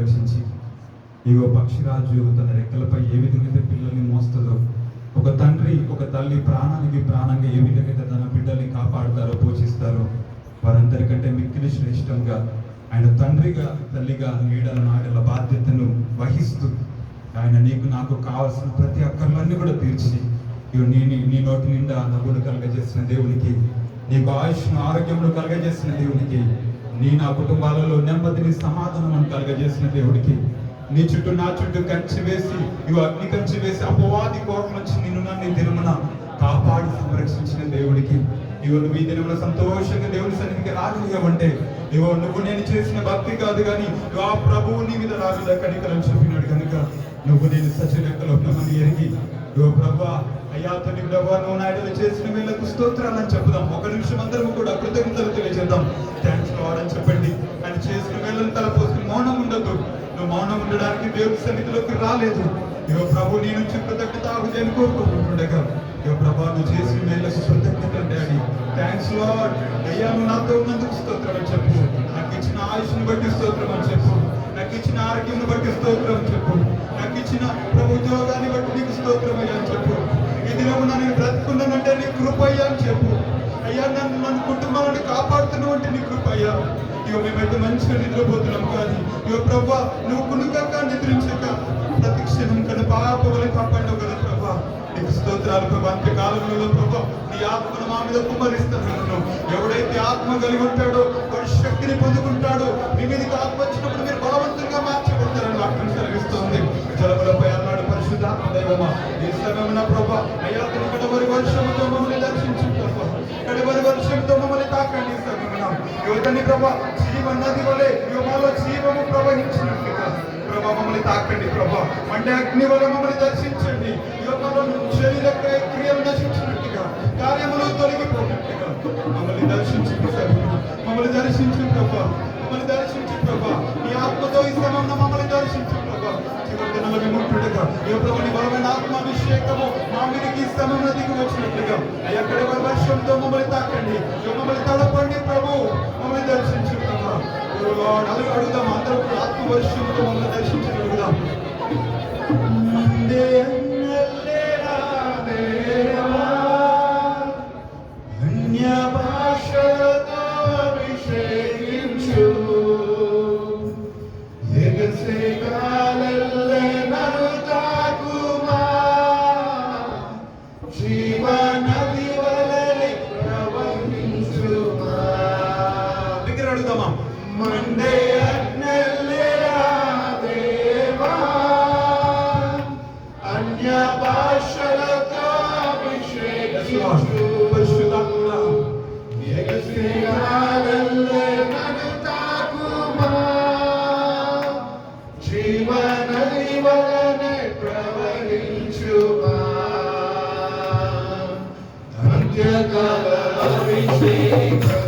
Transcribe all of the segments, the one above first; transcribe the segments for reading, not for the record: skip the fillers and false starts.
సంరక్షించి, ఇగో పక్షిరాజు తన రెక్కలపై ఏ విధంగా అయితే పిల్లల్ని మోస్తుందో, ఒక తండ్రి ఒక తల్లి ప్రాణానికి ప్రాణంగా ఏ విధంగా అయితే తన బిడ్డల్ని కాపాడుతారో పోషిస్తారో, వారందరికంటే మిక్కిలి శ్రేష్టంగా ఆయన తండ్రిగా తల్లిగా నీడల నాడల బాధ్యతను వహిస్తూ ఆయన నీకు నాకు కావాల్సిన ప్రతి అక్కర్లన్నీ కూడా తీర్చి నీ నోటి నిండా నవ్వును కలగజేసిన దేవునికి, నీకు ఆయుష్ను ఆరోగ్యమును కలగజేసిన దేవునికి, నా కుటుంబాలలో నెమ్మదిని సమాధానం కలగజేసిన దేవుడికి, నీ చుట్టూ నా చుట్టూ కంచి వేసి అగ్ని కంచి వేసి అపవాది కోట నుంచి నిన్ను నన్ను దినమున కాపాడి సంరక్షించిన దేవుడికి, నువ్వు ఈ దినమున సంతోషంగా దేవుని సన్నిధికి రాగలిగావంటే నువ్వు నేను చేసిన భక్తి కాదు కానీ ఆ ప్రభువు నీ మీద రాజుల కనికరం చెప్పినాడు కనుక నువ్వు నేను సచరికలో ఉన్నామని ఎరిగి ప్రభా అయ్యా తండ్రి ప్రభా నువ్వు నాయుడు చేసిన వీళ్ళకు స్తోత్రాలని చెప్పుదాం. ఒక నిమిషం అందరం కూడా కృతజ్ఞతలు తెలియజేద్దాం. థ్యాంక్స్ లార్డ్ అని చెప్పండి. ఆయన చేసిన వీళ్ళని తలపోసుకుని మౌనం ఉండదు. నువ్వు మౌనం ఉండడానికి దేవుడి సన్నిధిలోకి రాలేదు. ప్రభు నీ నుంచి కృతజ్ఞత ఆహుతి కోరుకుంటుండగా ప్రభా నువ్వు చేసిన వీళ్ళకు కృతజ్ఞత డాడీ, థ్యాంక్స్ లార్డ్. అయ్యా నువ్వు నాతో ఉన్నందుకు స్తోత్రం అని చెప్పు. నాకు ఇచ్చిన ఆయుష్ను బట్టి స్తోత్రం అని చెప్పు. నాకు ఇచ్చిన ఆరోగ్యం బట్టి స్తోత్రం అని చెప్పు. నాకు ఇచ్చిన ప్రభు ఉద్యోగాన్ని బట్టి నీకు స్తోత్రం అయ్యా అని చెప్పు. ఈ దినము నేను బ్రతుకున్నానంటే నీ కృప అయ్యా అని చెప్పు. అయ్యా నన్ను కుటుంబాలను కాపాడుతున్నావు అంటే నీ కృప అయ్యా. మేమైతే మంచిగా నిద్రపోతున్నాం కానీ ప్రభా నువ్వు కునుకక నిద్రించక ప్రతి క్షణం కన్నా పాపవలే కాపాడినావు కదా ప్రభా. నీకు స్తోత్రాలు ప్రభా. అంత్యకాలంలో ప్రభా నీ ఆత్మను మా మీద కుమ్మరిస్తున్నాను. ఎవడైతే ఆత్మ కలిగి ఉంటాడో వాడు శక్తిని పొందుకుంటాడో, మీ మీదకి ఆత్మ వచ్చినప్పుడు మీరు బలవంతంగా మార్చబడతారని వాక్యం సెలవిస్తుంది. జలములపై అన్నాడు పరిశుద్ధాత్మ దైవమా ఈ సమయమున ప్రభా అయ్యా కడవరి వర్షంతో మమ్మల్ని దర్శించు ప్రభా. కడవరి వర్షంతో మమ్మల్ని తాకండి. సమయమున యువతని ప్రభా జీవ నది వలె మాలో జీవము ప్రవహించినట్లుగా ప్రభా మమ్మల్ని తాకండి ప్రభా. అంటే అగ్ని వల్ల మమ్మల్ని దర్శించండి. యువతలో శరీర క్రియలు నశించినట్టుగా, కార్యములు తొలగిపోయినట్టుగా మమ్మల్ని దర్శించు మమ్మల్ని దర్శించు ప్రభా. మమ్మల్ని దర్శించు ప్రభా. నీ ఆత్మతో ఈ సమయంలో మమ్మల్ని దర్శించు ప్రభా. చివరి దినాల విముక్తుడుగా ప్రభుని బలమైన ఆత్మాభిషేకము మా మీదకి ఈ సమయంలో దిగి వచ్చినట్లుగా ఎక్కడ వర్షంతో మమ్మల్ని తాకండి. మమ్మల్ని తడపండి ప్రభు. మమ్మల్ని దర్శించు ప్రభా. అడుగుదాం అందరూ ఆత్మవర్షంతో మమ్మల్ని దర్శించగలుగుదాం. అన్య భాషతో అభిషేకించు ఎగసే కాలల్లే నన్ను తాకుమా, జీవనది వలె ప్రవహించుమా. దగ్గర అడుగుదామా. మండే అగ్నిలేరా దేవా, అన్య భాషలతో అభిషేకించు పరిశుద్ధాత్మ ఎగసే కాలల్లే నన్ను తాకుమా, జీవనది వలె ప్రవహించుమా. అంత్యకాల అభిషేకం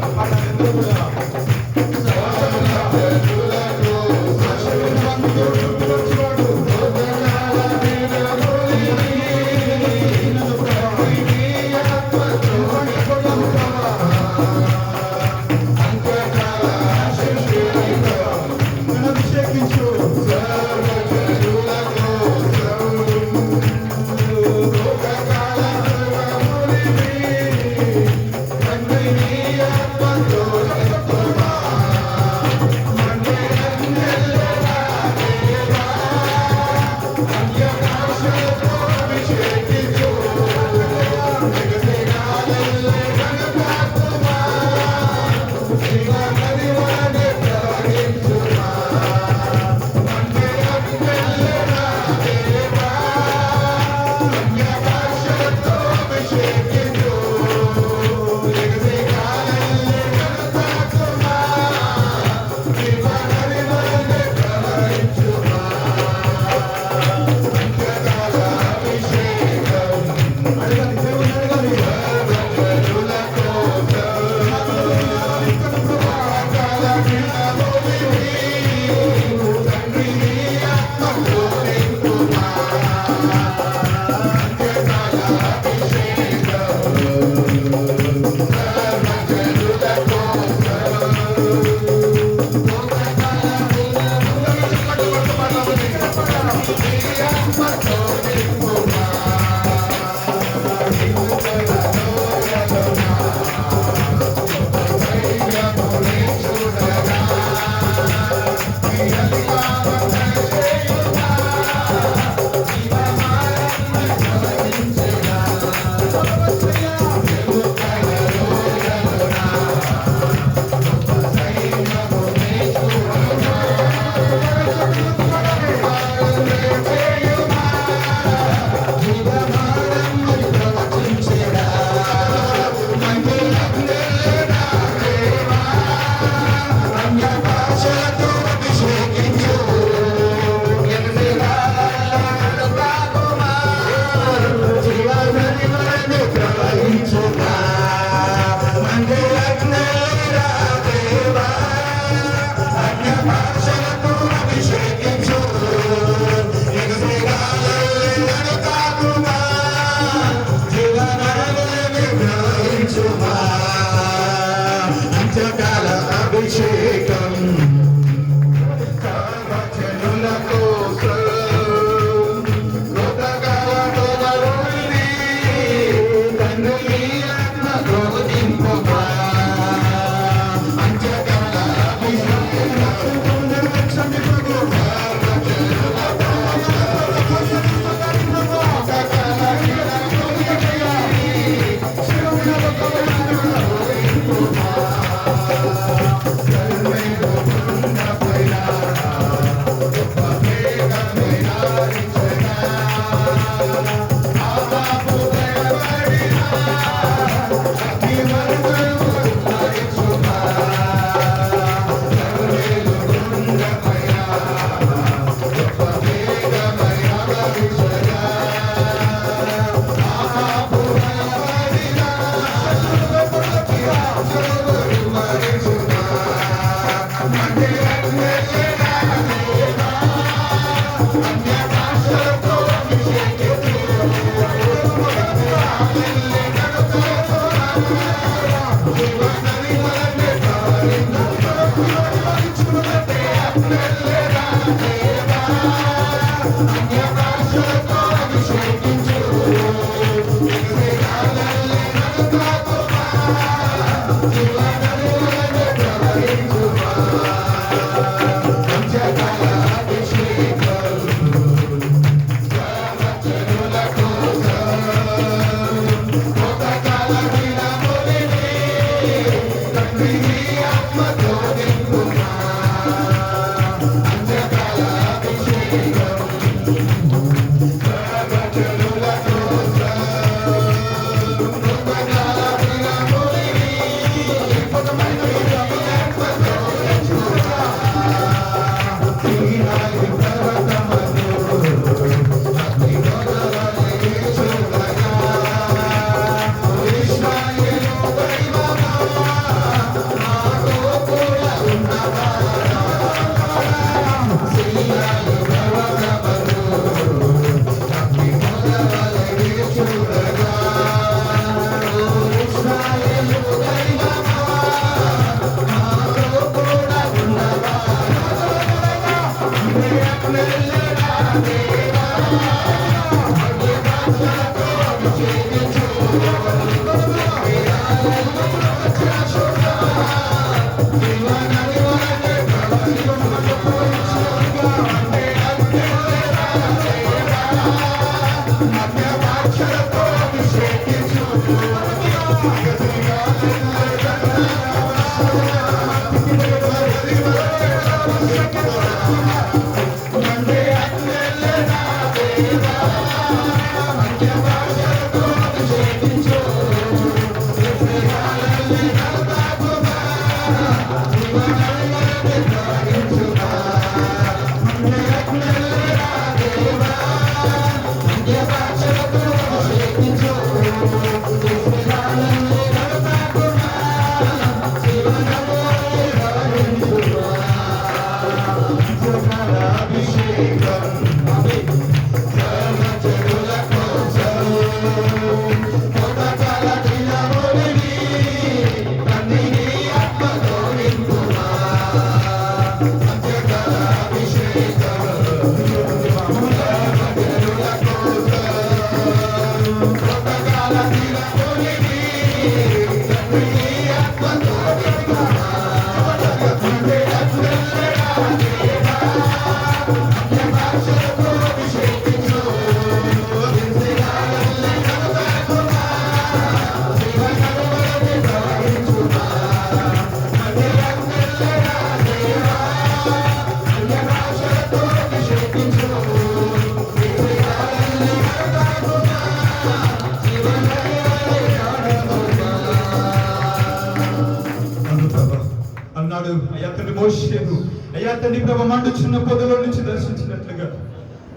అన్నాడు, అయ్యా తండ్రి మోషేను, అయ్యా తండ్రి ప్రభు మండుచున్న పొదలో నుంచి దర్శించినట్లుగా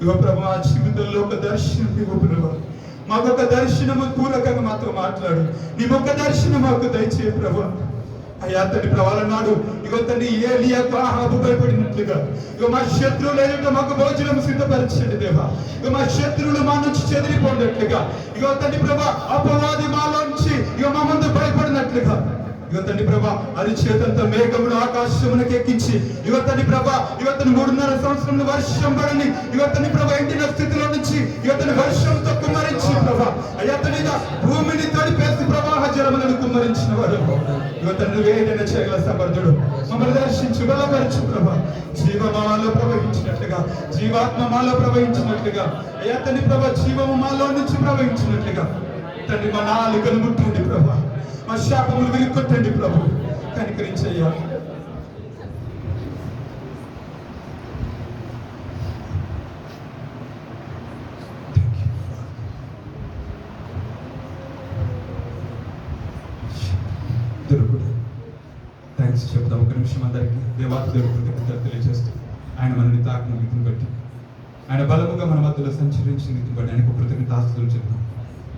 ఇగో ప్రభు మా జీవితంలో ఒక దర్శనం ఇవ్వు ప్రభు, మాకు ఒక దర్శనము పూర్వకంగా మాతో మాట్లాడు, నీ ఒక దర్శనం మాకు దయచేయ ప్రభు. అయ్యా తండ్రి ప్రభు అన్నాడు, ఇగో తండ్రి ఏలియాకు ఆహాబు భయపడినట్లుగా ఇగో మా శత్రువులు ఏమిటో మాకు భోజనం సిద్ధపరచండి దేవా, ఇగో మా శత్రువులు మా నుంచి చెదిరిపోయినట్లుగా ఇగో తండ్రి ప్రభు అపవాది మాలోంచి ఇగో మా ముందు భయపడినట్లుగా ఇగో తండ్రి ప్రభా అరిచేతంత మేఘమును ఆకాశమునకు ఎక్కించి ఇగో తండ్రి ప్రభా ఇగో తండ్రి 3.5 సంవత్సరంలో వర్షం పడని ఇగో తండ్రి ప్రభా ఎండిన స్థితిలో నుంచి ఇగో తండ్రి వర్షంతో కుమ్మరించి ప్రభా అయ్యా తండ్రి భూమిని తడిపేసి ప్రవాహ జలములను కుమ్మరించిన వాడు ఇగో తండ్రి వేదన చేయగల సమర్థుడు, మమ్మల్ని దర్శించు బలపరచు ప్రభా, జీవమాలో ప్రవహించినట్లుగా జీవాత్మ మాలో ప్రవహించినట్లుగా అయ్యా తండ్రి ప్రభా జీవము మాలో నుంచి ప్రవహించినట్లుగా తండ్రి మా నాలుకను ముట్టండి ప్రభా, మా శాపములు విరుక్కొట్టండి ప్రభు, కనికరించయ్యా. దొరుకుతుంది థ్యాంక్స్ చెప్తాం. ఒక నిమిషం అందరికీ దేవాతి దొరుకుతుంది తెలియజేస్తూ ఆయన మనల్ని తాకిన రీతిని బట్టి, ఆయన బలముగా మన మధ్యలో సంచరించిన రీతిని బట్టి ఆయనకు కృతజ్ఞతాస్తుతులు చెప్తాం.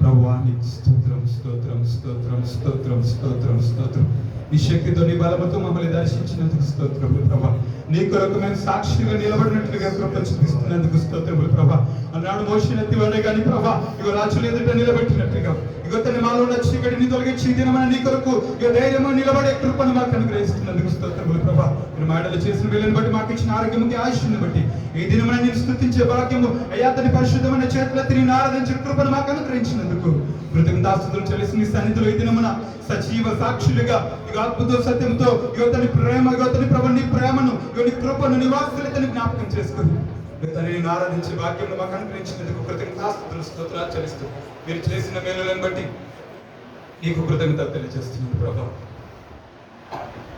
ప్రభువా నీకు స్తోత్రం స్తోత్రం స్తోత్రం స్తోత్రం స్తోత్రం స్తోత్రం. నీ శక్తితో నీ బలముతో మమ్మల్ని దర్శించినందుకు స్తోత్రములు ప్రభా. నీ కొరకు మేము సాక్షిగా నిలబడినట్లుగా కృప చూపిస్తున్నందుకు స్తోత్రములు ప్రభా. అన్నాడు మోషేనెత్తి కానీ ప్రభా ఇగో రాజులు ఎదుట నిలబెట్టినట్లుగా ఇగో తన మాలో ఉన్న చీకటిని తొలగించి దినమని నీ కొరకు ఇక ధైర్యము నిలబడే కృపను మాకు అనుగ్రహిస్తున్నందుకు స్తోత్రములు ప్రభా. మీరు మాటలు చేసిన వేళను బట్టి మాకు ఇచ్చిన ఆరోగ్యముకి ఆయుష్ని బట్టి ఈ దినమన నేను స్తుతించే భాగ్యము అయ్యా తన పరిశుద్ధమైన చేతులెత్తి నేను ఆరాధించిన కృపను మాకు అనుగ్రహించినందుకు కృతజ్ఞతాస్తుతులు చెల్లిసి నీ సన్నిధిలో ఈ దినమున సజీవ సాక్షులుగా ఇక అద్భుత సత్యంతో ఇగో తన ప్రేమ ఇగో తన ప్రభు నీ ప్రేమను ఇగో నీ కృపను నీ వాత్సల్యతను జ్ఞాపకం చేసుకుని నేను ఆరాధించే భాగ్యం మాకు అనుగ్రహించినందుకు కృతజ్ఞతాస్తుతులు స్తోత్రాలు చెల్లిస్తూ మీరు చేసిన మేలులను బట్టి నీకు కృతజ్ఞత తెలియజేస్తున్నాను ప్రభా.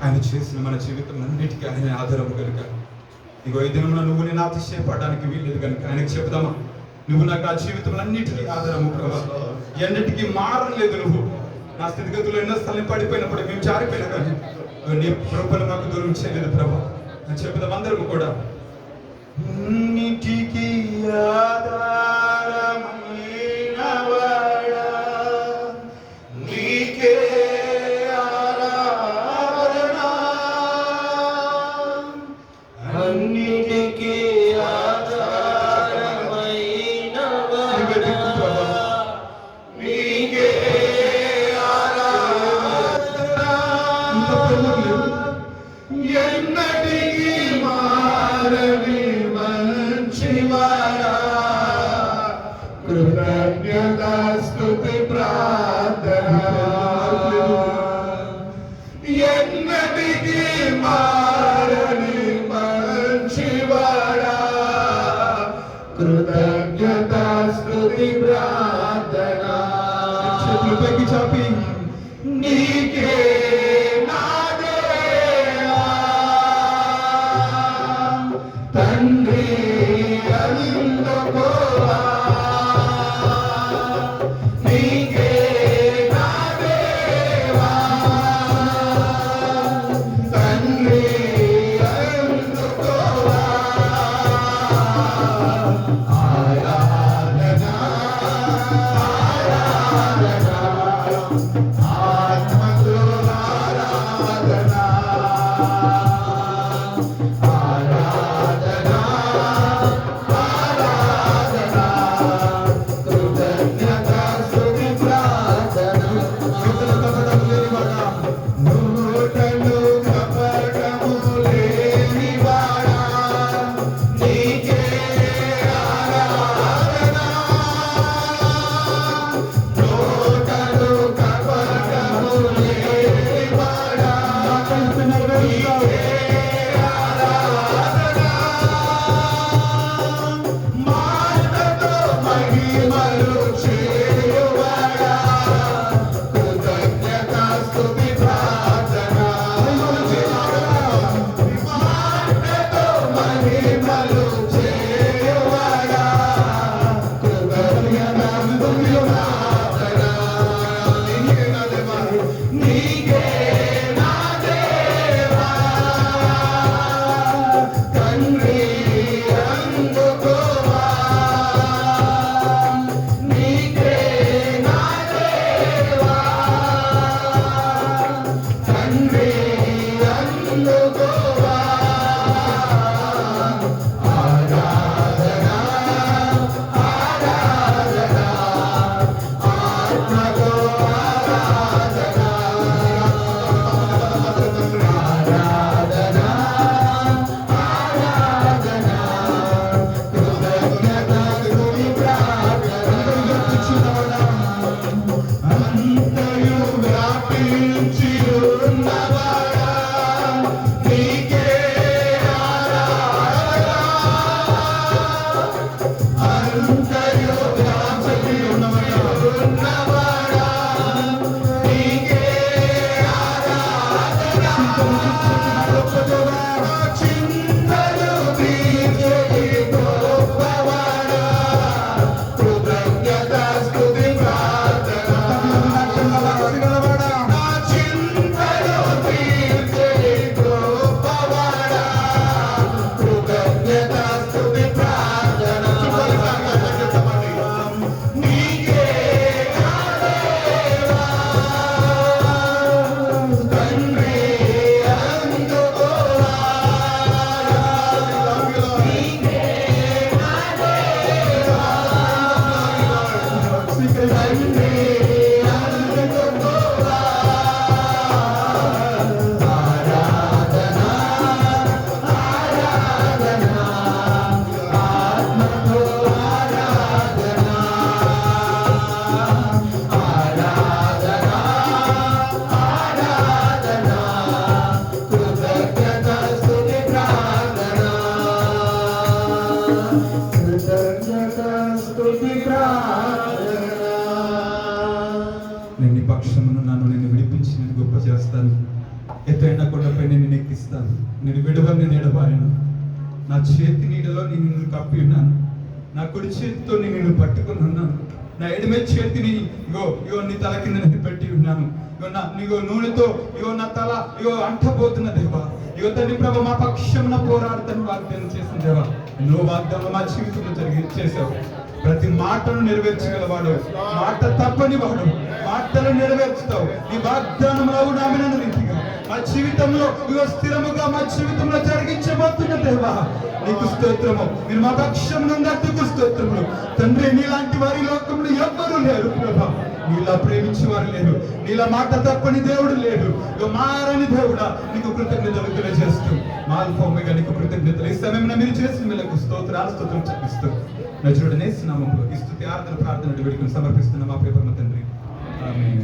ఆయన చేసిన మన జీవితం అన్నిటికీ ఆయన ఆధారము కనుక ఇగో ఈ దినమున నువ్వు నేను అతిశయపడడానికి వీల్లేదు కనుక ఆయనకు చెప్దామా, నువ్వు నాకు ఆ జీవితం అన్నిటికీ ఆధారము ప్రభా. ఎన్నిటికీ మారలేదు. నువ్వు నా స్థితిగతులు ఎన్నో స్థలం పడిపోయినప్పుడు మేము జారిపోయినా కానీ నీ కృపను మాకు దూరం చేయలేదు ప్రభా అని చెప్దాం అందరము కూడా. అన్నిటికీ ఆధారమైనవాడా నీకే ఆరాధన, అన్నిటికీ ఆధారమైనవాడా నీకే ఆరాధన, ఎన్నటికీ మారని మంచివాడా కృతజ్ఞతా స్తుతి ప్రార్థన, ఎన్నటికీ మారని మంచివాడా కృతజ్ఞతా స్తుతి ప్రార్థన. చేతులు పైకి చాపి నీకే నా దేవా తండ్రి అందుకోవా, నీకే నా దేవా తండ్రి అందుకోవా, ఆరాధన ఆరాధన ఆత్మతో ఆరాధన ఆరాధన ఆరాధన కృతజ్ఞతా స్తుతి ప్రార్థన. నూటలు కపటము లేనివాడా నీకే ఆరాధన, నూటలు కపటము లేనివాడా నీకే ఆరాధన, మాటతో మహిమలు చేయువాడా కృతజ్ఞతా స్తుతి ప్రార్థన, మాటతో మహిమలు చేయువాడా కృతజ్ఞతా స్తుతి ప్రార్థన. నీకే నా దేవా తండ్రి అందుకోవా, నీకే నా దేవా తండ్రి అందుకోవా, ఆరాధన నీకే నా దేవా తండ్రి అందుకోవా ఆరాధన ఆరాధన ఆత్మతో ఆరాధన ఆరాధన ఆరాధన కృతజ్ఞత స్తుతి ప్రార్థన కృతజ్ఞత స్తుతి ప్రార్థన నేను నీ పక్షమును నన్ను నేను విడిపించి నేను గొప్ప చేస్తాను. ఎత్తైన కొండపై నేను ఎక్కిస్తాను. నేను విడవని నేను ఎడబాయను. నా చేతి నీడలో నేను నిన్ను కప్పి ఉన్నాను. నా కుడి చేతితో నేను నిన్ను పట్టుకుని ఉన్నాను. నా ఎడమ చేతిని ఇగో నీ తల కింద నేను పెట్టి ఉన్నాను. ఇగో నూనెతో నా తల అంటబోతున్న దేవా. తండ్రి ప్రభు మా పక్షమున పోరాడుతాను వాగ్దానం చేసిన దేవా. ఎన్నో వాగ్దానం మా జీవితంలో చేసావు. ప్రతి మాటను నెరవేర్చగలవాడు, మాట తప్పని వాడు, మాటలు నెరవేర్చుతావు. ఈ వాగ్దానంలో నామినను రీతిగా మా జీవితంలో స్థిరముగా మా జీవితంలో జరిగించబోతున్న దేవా నీకు స్తోత్రము. మీరు మా పక్షమునందుకు స్తోత్రములు తండ్రి. నీలాంటి వారి లోకంలో ఎవ్వరూ లేరు ప్రభా. నీలా ప్రేమించే వారు లేరు. నీలా మాట తప్పని దేవుడు లేడు. మారని దేవుడా నీకు కృతజ్ఞతలు తెలియజేస్తూ మాల్ఫోమిగా నీకు కృతజ్ఞతలు. ఈ సమయంలో మీరు చేసిన వీళ్ళకు స్తోత్రం చెప్పిస్తూ నజరుడనే నామములో ఈ స్తుతి ఆరాధన ప్రార్థన వేడుకను సమర్పిస్తున్న మా ప్రియ పరమ తండ్రి. ఆమేన్.